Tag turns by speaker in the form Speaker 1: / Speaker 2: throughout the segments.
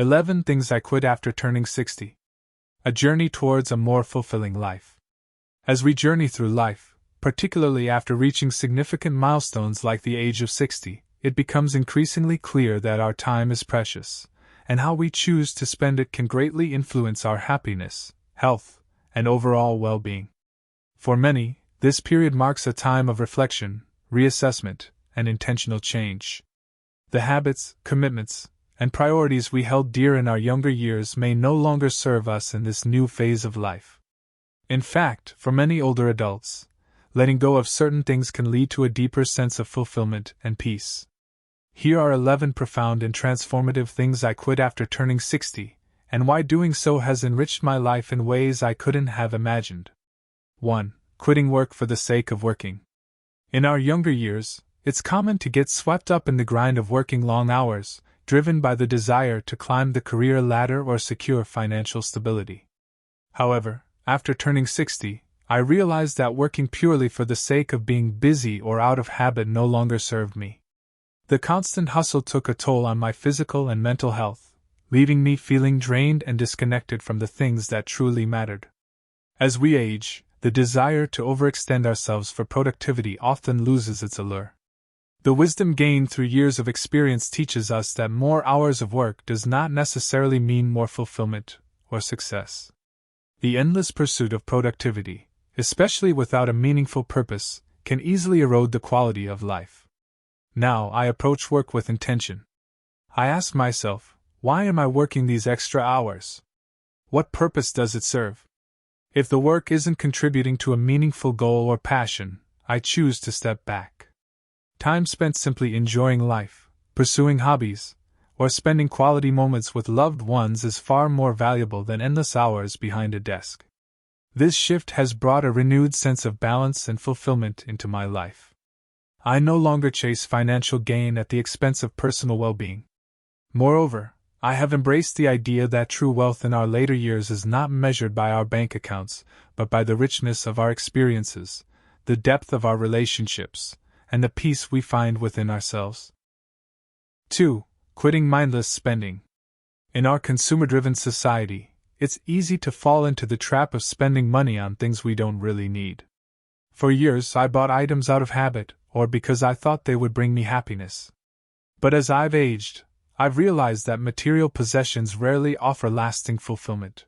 Speaker 1: 11 Things I Quit After Turning 60. A Journey Towards a More Fulfilling Life. As we journey through life, particularly after reaching significant milestones like the age of 60, it becomes increasingly clear that our time is precious, and how we choose to spend it can greatly influence our happiness, health, and overall well-being. For many, this period marks a time of reflection, reassessment, and intentional change. The habits, commitments, and priorities we held dear in our younger years may no longer serve us in this new phase of life. In fact, for many older adults, letting go of certain things can lead to a deeper sense of fulfillment and peace. Here are 11 profound and transformative things I quit after turning 60, and why doing so has enriched my life in ways I couldn't have imagined. 1. Quitting work for the sake of working. In our younger years, it's common to get swept up in the grind of working long hours, driven by the desire to climb the career ladder or secure financial stability. However, after turning 60, I realized that working purely for the sake of being busy or out of habit no longer served me. The constant hustle took a toll on my physical and mental health, leaving me feeling drained and disconnected from the things that truly mattered. As we age, the desire to overextend ourselves for productivity often loses its allure. The wisdom gained through years of experience teaches us that more hours of work does not necessarily mean more fulfillment or success. The endless pursuit of productivity, especially without a meaningful purpose, can easily erode the quality of life. Now I approach work with intention. I ask myself, why am I working these extra hours? What purpose does it serve? If the work isn't contributing to a meaningful goal or passion, I choose to step back. Time spent simply enjoying life, pursuing hobbies, or spending quality moments with loved ones is far more valuable than endless hours behind a desk. This shift has brought a renewed sense of balance and fulfillment into my life. I no longer chase financial gain at the expense of personal well-being. Moreover, I have embraced the idea that true wealth in our later years is not measured by our bank accounts, but by the richness of our experiences, the depth of our relationships, and the peace we find within ourselves. 2. Quitting mindless spending. In our consumer-driven society, it's easy to fall into the trap of spending money on things we don't really need. For years, I bought items out of habit, or because I thought they would bring me happiness. But as I've aged, I've realized that material possessions rarely offer lasting fulfillment.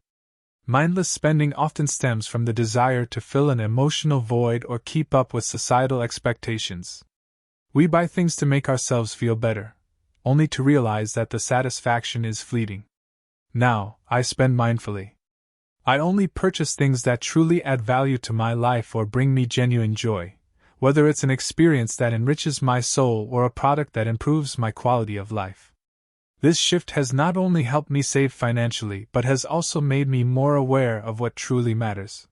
Speaker 1: Mindless spending often stems from the desire to fill an emotional void or keep up with societal expectations. We buy things to make ourselves feel better, only to realize that the satisfaction is fleeting. Now, I spend mindfully. I only purchase things that truly add value to my life or bring me genuine joy, whether it's an experience that enriches my soul or a product that improves my quality of life. This shift has not only helped me save financially but has also made me more aware of what truly matters.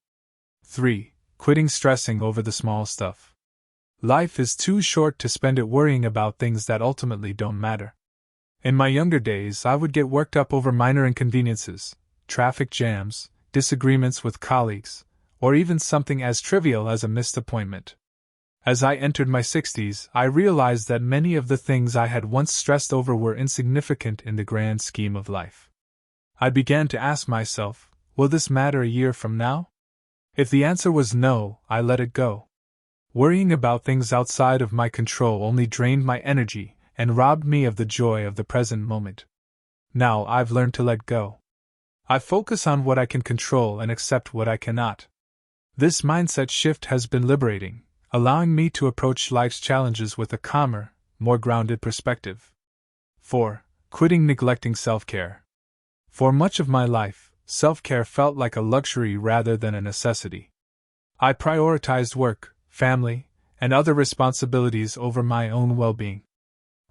Speaker 1: 3. Quitting stressing over the small stuff. Life is too short to spend it worrying about things that ultimately don't matter. In my younger days, I would get worked up over minor inconveniences, traffic jams, disagreements with colleagues, or even something as trivial as a missed appointment. As I entered my 60s, I realized that many of the things I had once stressed over were insignificant in the grand scheme of life. I began to ask myself, will this matter a year from now? If the answer was no, I let it go. Worrying about things outside of my control only drained my energy and robbed me of the joy of the present moment. Now I've learned to let go. I focus on what I can control and accept what I cannot. This mindset shift has been liberating, allowing me to approach life's challenges with a calmer, more grounded perspective. 4. Quitting neglecting self-care. For much of my life, self-care felt like a luxury rather than a necessity. I prioritized work, family, and other responsibilities over my own well-being.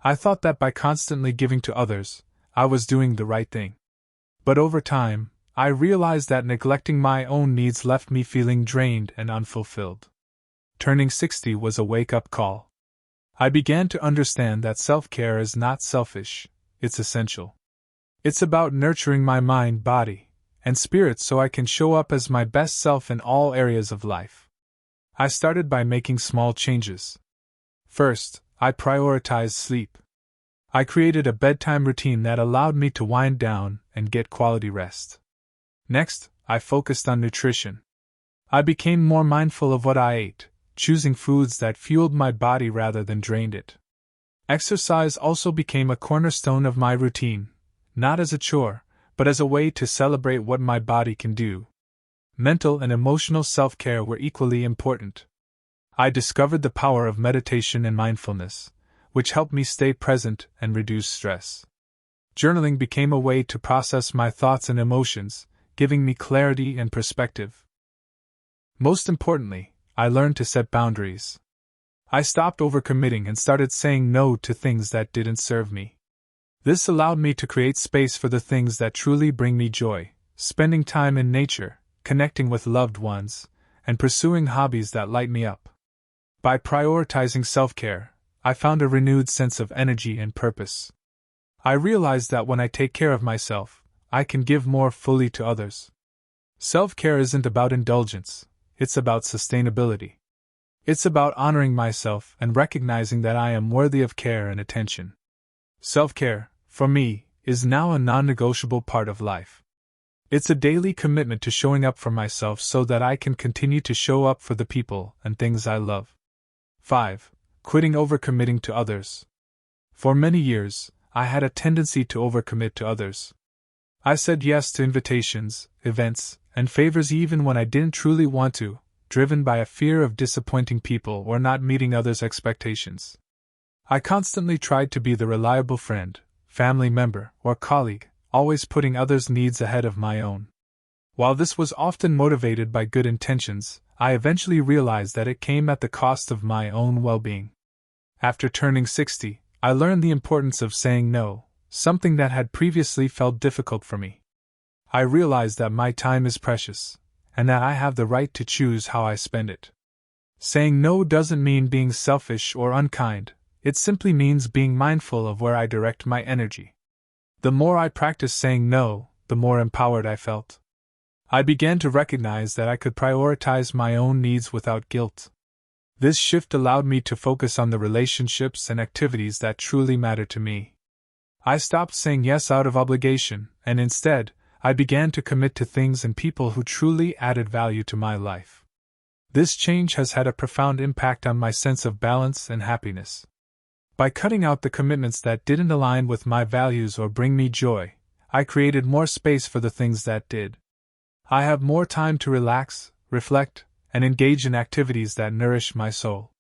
Speaker 1: I thought that by constantly giving to others, I was doing the right thing. But over time, I realized that neglecting my own needs left me feeling drained and unfulfilled. Turning 60 was a wake-up call. I began to understand that self-care is not selfish, it's essential. It's about nurturing my mind, body, and spirit so I can show up as my best self in all areas of life. I started by making small changes. First, I prioritized sleep. I created a bedtime routine that allowed me to wind down and get quality rest. Next, I focused on nutrition. I became more mindful of what I ate, choosing foods that fueled my body rather than drained it. Exercise also became a cornerstone of my routine, not as a chore, but as a way to celebrate what my body can do. Mental and emotional self-care were equally important. I discovered the power of meditation and mindfulness, which helped me stay present and reduce stress. Journaling became a way to process my thoughts and emotions, giving me clarity and perspective. Most importantly, I learned to set boundaries. I stopped overcommitting and started saying no to things that didn't serve me. This allowed me to create space for the things that truly bring me joy, spending time in nature, connecting with loved ones, and pursuing hobbies that light me up. By prioritizing self-care, I found a renewed sense of energy and purpose. I realized that when I take care of myself, I can give more fully to others. Self-care isn't about indulgence, it's about sustainability. It's about honoring myself and recognizing that I am worthy of care and attention. Self-care, for me, is now a non-negotiable part of life. It's a daily commitment to showing up for myself so that I can continue to show up for the people and things I love. 5. Quitting overcommitting to others. For many years, I had a tendency to overcommit to others. I said yes to invitations, events, and favors even when I didn't truly want to, driven by a fear of disappointing people or not meeting others' expectations. I constantly tried to be the reliable friend, family member, or colleague, always putting others' needs ahead of my own. While this was often motivated by good intentions, I eventually realized that it came at the cost of my own well-being. After turning 60, I learned the importance of saying no, something that had previously felt difficult for me. I realized that my time is precious, and that I have the right to choose how I spend it. Saying no doesn't mean being selfish or unkind, it simply means being mindful of where I direct my energy. The more I practiced saying no, the more empowered I felt. I began to recognize that I could prioritize my own needs without guilt. This shift allowed me to focus on the relationships and activities that truly matter to me. I stopped saying yes out of obligation, and instead, I began to commit to things and people who truly added value to my life. This change has had a profound impact on my sense of balance and happiness. By cutting out the commitments that didn't align with my values or bring me joy, I created more space for the things that did. I have more time to relax, reflect, and engage in activities that nourish my soul.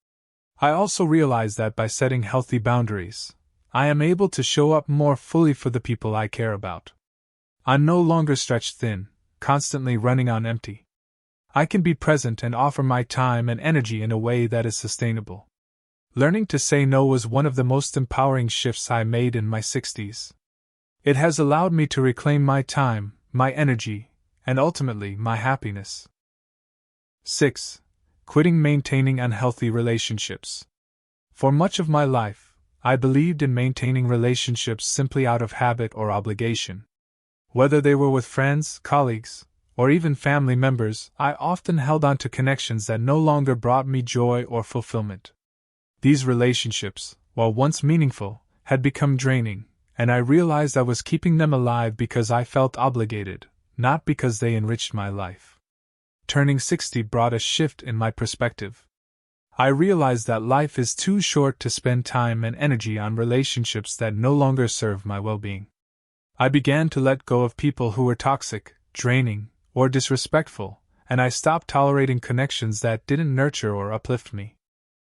Speaker 1: I also realize that by setting healthy boundaries, I am able to show up more fully for the people I care about. I'm no longer stretched thin, constantly running on empty. I can be present and offer my time and energy in a way that is sustainable. Learning to say no was one of the most empowering shifts I made in my 60s. It has allowed me to reclaim my time, my energy, and ultimately my happiness. 6. Quitting maintaining unhealthy relationships. For much of my life, I believed in maintaining relationships simply out of habit or obligation. Whether they were with friends, colleagues, or even family members, I often held on to connections that no longer brought me joy or fulfillment. These relationships, while once meaningful, had become draining, and I realized I was keeping them alive because I felt obligated, not because they enriched my life. Turning 60 brought a shift in my perspective. I realized that life is too short to spend time and energy on relationships that no longer serve my well-being. I began to let go of people who were toxic, draining, or disrespectful, and I stopped tolerating connections that didn't nurture or uplift me.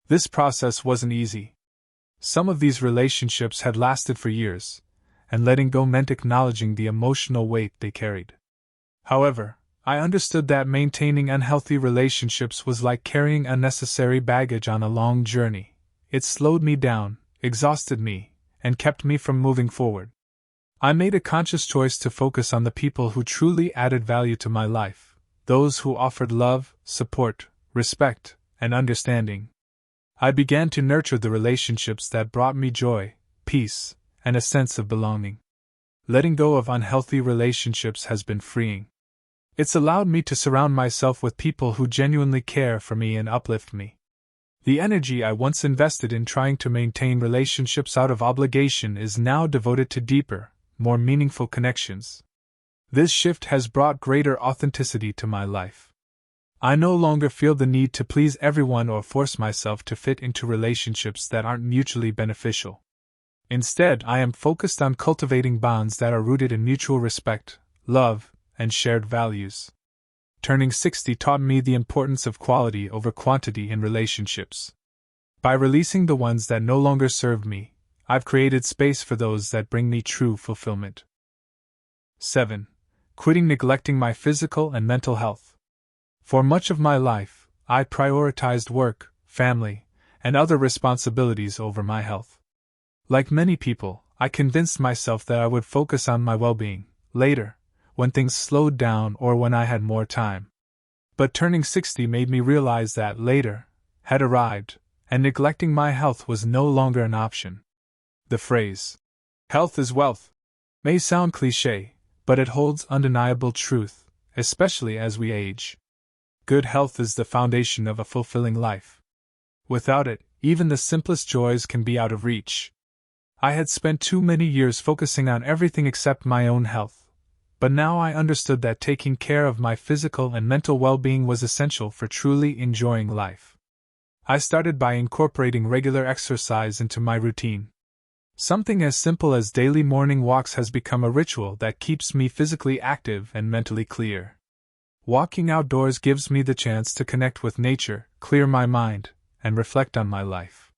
Speaker 1: This process wasn't easy. Some of these relationships had lasted for years, and letting go meant acknowledging the emotional weight they carried. However, I understood that maintaining unhealthy relationships was like carrying unnecessary baggage on a long journey. It slowed me down, exhausted me, and kept me from moving forward. I made a conscious choice to focus on the people who truly added value to my life, those who offered love, support, respect, and understanding. I began to nurture the relationships that brought me joy, peace, and a sense of belonging. Letting go of unhealthy relationships has been freeing. It's allowed me to surround myself with people who genuinely care for me and uplift me. The energy I once invested in trying to maintain relationships out of obligation is now devoted to deeper, more meaningful connections. This shift has brought greater authenticity to my life. I no longer feel the need to please everyone or force myself to fit into relationships that aren't mutually beneficial. Instead, I am focused on cultivating bonds that are rooted in mutual respect, love, and shared values. Turning 60 taught me the importance of quality over quantity in relationships. By releasing the ones that no longer serve me, I've created space for those that bring me true fulfillment. 7. Quitting neglecting my physical and mental health. For much of my life, I prioritized work, family, and other responsibilities over my health. Like many people, I convinced myself that I would focus on my well-being later, when things slowed down or when I had more time. But turning 60 made me realize that later had arrived, and neglecting my health was no longer an option. The phrase, "health is wealth," may sound cliché, but it holds undeniable truth, especially as we age. Good health is the foundation of a fulfilling life. Without it, even the simplest joys can be out of reach. I had spent too many years focusing on everything except my own health, but now I understood that taking care of my physical and mental well-being was essential for truly enjoying life. I started by incorporating regular exercise into my routine. Something as simple as daily morning walks has become a ritual that keeps me physically active and mentally clear. Walking outdoors gives me the chance to connect with nature, clear my mind, and reflect on my life.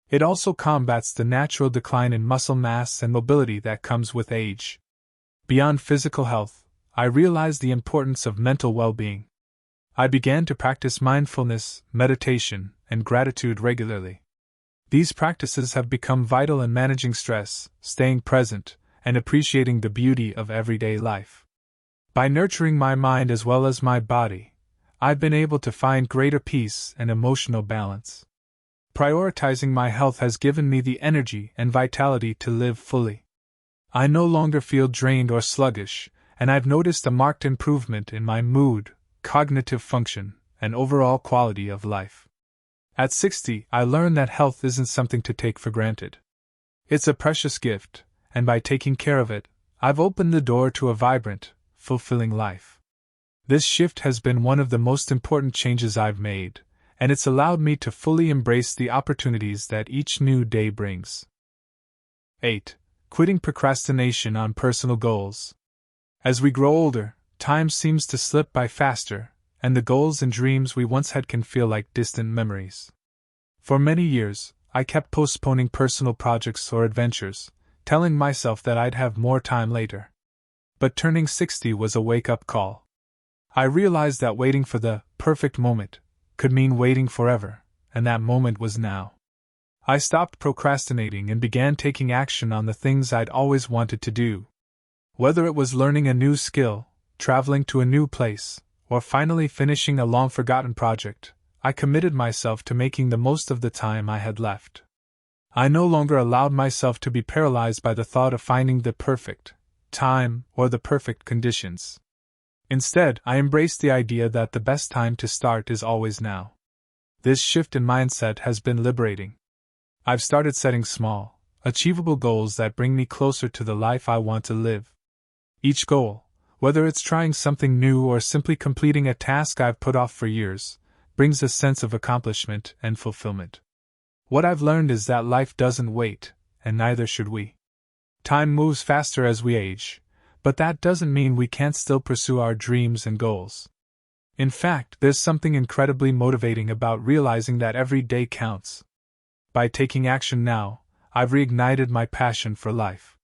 Speaker 1: It also combats the natural decline in muscle mass and mobility that comes with age. Beyond physical health, I realized the importance of mental well-being. I began to practice mindfulness, meditation, and gratitude regularly. These practices have become vital in managing stress, staying present, and appreciating the beauty of everyday life. By nurturing my mind as well as my body, I've been able to find greater peace and emotional balance. Prioritizing my health has given me the energy and vitality to live fully. I no longer feel drained or sluggish, and I've noticed a marked improvement in my mood, cognitive function, and overall quality of life. At 60, I learned that health isn't something to take for granted. It's a precious gift, and by taking care of it, I've opened the door to a vibrant, fulfilling life. This shift has been one of the most important changes I've made, and it's allowed me to fully embrace the opportunities that each new day brings. 8. Quitting procrastination on personal goals. As we grow older, time seems to slip by faster, and the goals and dreams we once had can feel like distant memories. For many years, I kept postponing personal projects or adventures, telling myself that I'd have more time later. But turning 60 was a wake-up call. I realized that waiting for the perfect moment could mean waiting forever, and that moment was now. I stopped procrastinating and began taking action on the things I'd always wanted to do. Whether it was learning a new skill, traveling to a new place, or finally finishing a long-forgotten project, I committed myself to making the most of the time I had left. I no longer allowed myself to be paralyzed by the thought of finding the perfect time or the perfect conditions. Instead, I embraced the idea that the best time to start is always now. This shift in mindset has been liberating. I've started setting small, achievable goals that bring me closer to the life I want to live. Each goal, whether it's trying something new or simply completing a task I've put off for years, brings a sense of accomplishment and fulfillment. What I've learned is that life doesn't wait, and neither should we. Time moves faster as we age, but that doesn't mean we can't still pursue our dreams and goals. In fact, there's something incredibly motivating about realizing that every day counts. By taking action now, I've reignited my passion for life.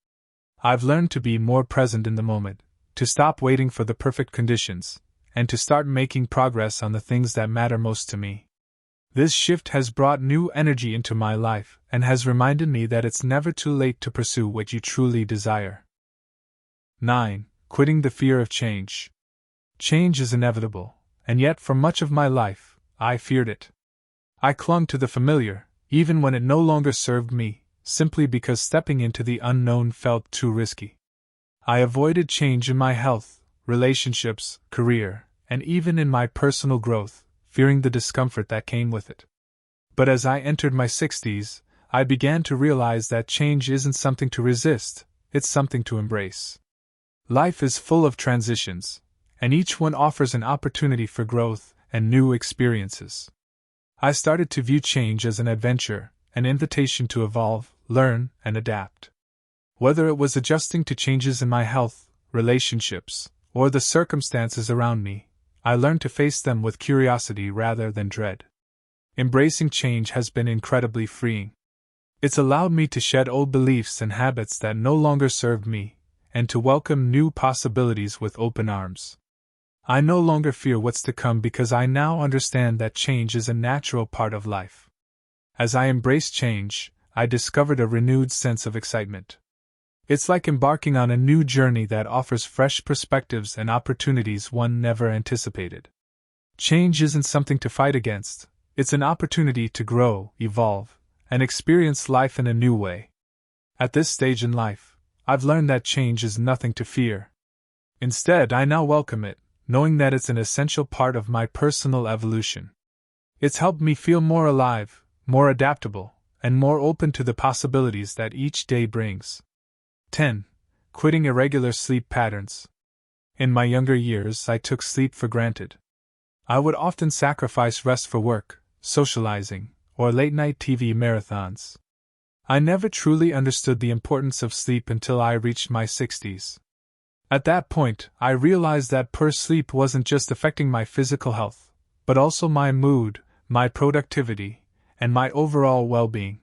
Speaker 1: I've learned to be more present in the moment, to stop waiting for the perfect conditions, and to start making progress on the things that matter most to me. This shift has brought new energy into my life and has reminded me that it's never too late to pursue what you truly desire. 9. Quitting the fear of change. Change is inevitable, and yet for much of my life, I feared it. I clung to the familiar, even when it no longer served me, simply because stepping into the unknown felt too risky. I avoided change in my health, relationships, career, and even in my personal growth, fearing the discomfort that came with it. But as I entered my 60s, I began to realize that change isn't something to resist, it's something to embrace. Life is full of transitions, and each one offers an opportunity for growth and new experiences. I started to view change as an adventure, an invitation to evolve, learn, and adapt. Whether it was adjusting to changes in my health, relationships, or the circumstances around me, I learned to face them with curiosity rather than dread. Embracing change has been incredibly freeing. It's allowed me to shed old beliefs and habits that no longer served me, and to welcome new possibilities with open arms. I no longer fear what's to come because I now understand that change is a natural part of life. As I embraced change, I discovered a renewed sense of excitement. It's like embarking on a new journey that offers fresh perspectives and opportunities one never anticipated. Change isn't something to fight against, it's an opportunity to grow, evolve, and experience life in a new way. At this stage in life, I've learned that change is nothing to fear. Instead, I now welcome it, knowing that it's an essential part of my personal evolution. It's helped me feel more alive, more adaptable, and more open to the possibilities that each day brings. 10. Quitting irregular sleep patterns. In my younger years, I took sleep for granted. I would often sacrifice rest for work, socializing, or late-night TV marathons. I never truly understood the importance of sleep until I reached my 60s. At that point, I realized that poor sleep wasn't just affecting my physical health, but also my mood, my productivity, and my overall well-being.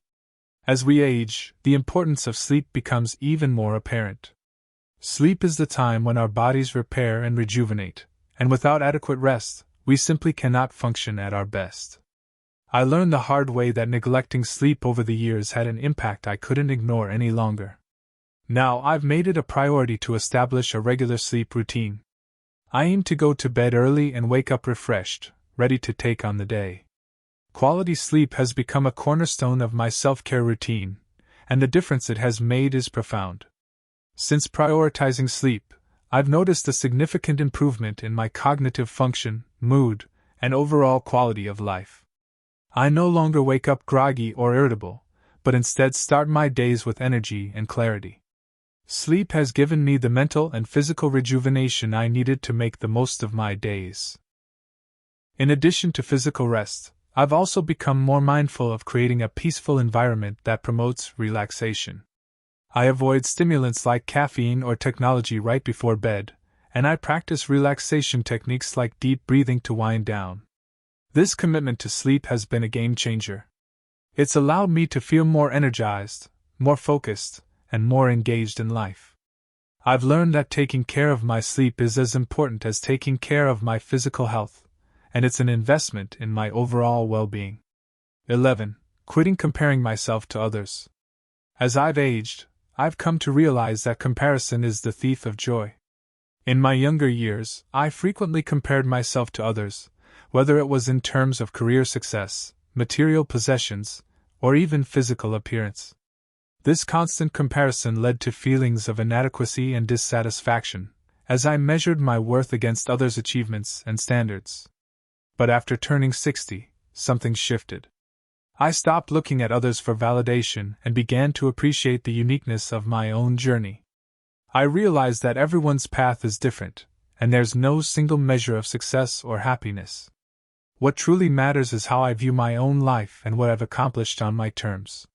Speaker 1: As we age, the importance of sleep becomes even more apparent. Sleep is the time when our bodies repair and rejuvenate, and without adequate rest, we simply cannot function at our best. I learned the hard way that neglecting sleep over the years had an impact I couldn't ignore any longer. Now I've made it a priority to establish a regular sleep routine. I aim to go to bed early and wake up refreshed, ready to take on the day. Quality sleep has become a cornerstone of my self-care routine, and the difference it has made is profound. Since prioritizing sleep, I've noticed a significant improvement in my cognitive function, mood, and overall quality of life. I no longer wake up groggy or irritable, but instead start my days with energy and clarity. Sleep has given me the mental and physical rejuvenation I needed to make the most of my days. In addition to physical rest, I've also become more mindful of creating a peaceful environment that promotes relaxation. I avoid stimulants like caffeine or technology right before bed, and I practice relaxation techniques like deep breathing to wind down. This commitment to sleep has been a game changer. It's allowed me to feel more energized, more focused, and more engaged in life. I've learned that taking care of my sleep is as important as taking care of my physical health, and it's an investment in my overall well-being. 11. Quitting comparing myself to others. As I've aged, I've come to realize that comparison is the thief of joy. In my younger years, I frequently compared myself to others, whether it was in terms of career success, material possessions, or even physical appearance. This constant comparison led to feelings of inadequacy and dissatisfaction, as I measured my worth against others' achievements and standards. But after turning 60, something shifted. I stopped looking at others for validation and began to appreciate the uniqueness of my own journey. I realized that everyone's path is different, and there's no single measure of success or happiness. What truly matters is how I view my own life and what I've accomplished on my terms.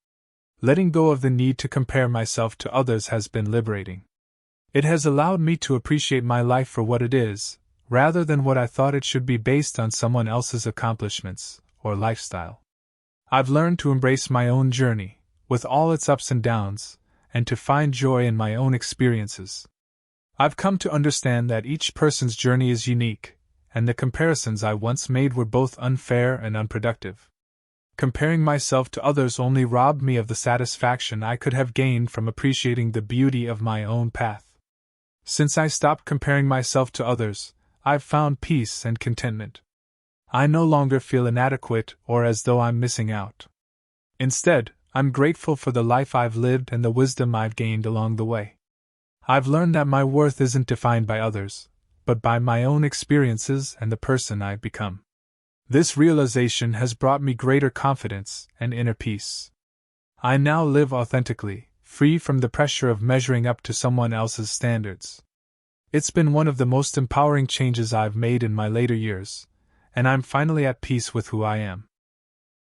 Speaker 1: Letting go of the need to compare myself to others has been liberating. It has allowed me to appreciate my life for what it is, rather than what I thought it should be based on someone else's accomplishments or lifestyle. I've learned to embrace my own journey, with all its ups and downs, and to find joy in my own experiences. I've come to understand that each person's journey is unique, and the comparisons I once made were both unfair and unproductive. Comparing myself to others only robbed me of the satisfaction I could have gained from appreciating the beauty of my own path. Since I stopped comparing myself to others, I've found peace and contentment. I no longer feel inadequate or as though I'm missing out. Instead, I'm grateful for the life I've lived and the wisdom I've gained along the way. I've learned that my worth isn't defined by others, but by my own experiences and the person I've become. This realization has brought me greater confidence and inner peace. I now live authentically, free from the pressure of measuring up to someone else's standards. It's been one of the most empowering changes I've made in my later years, and I'm finally at peace with who I am.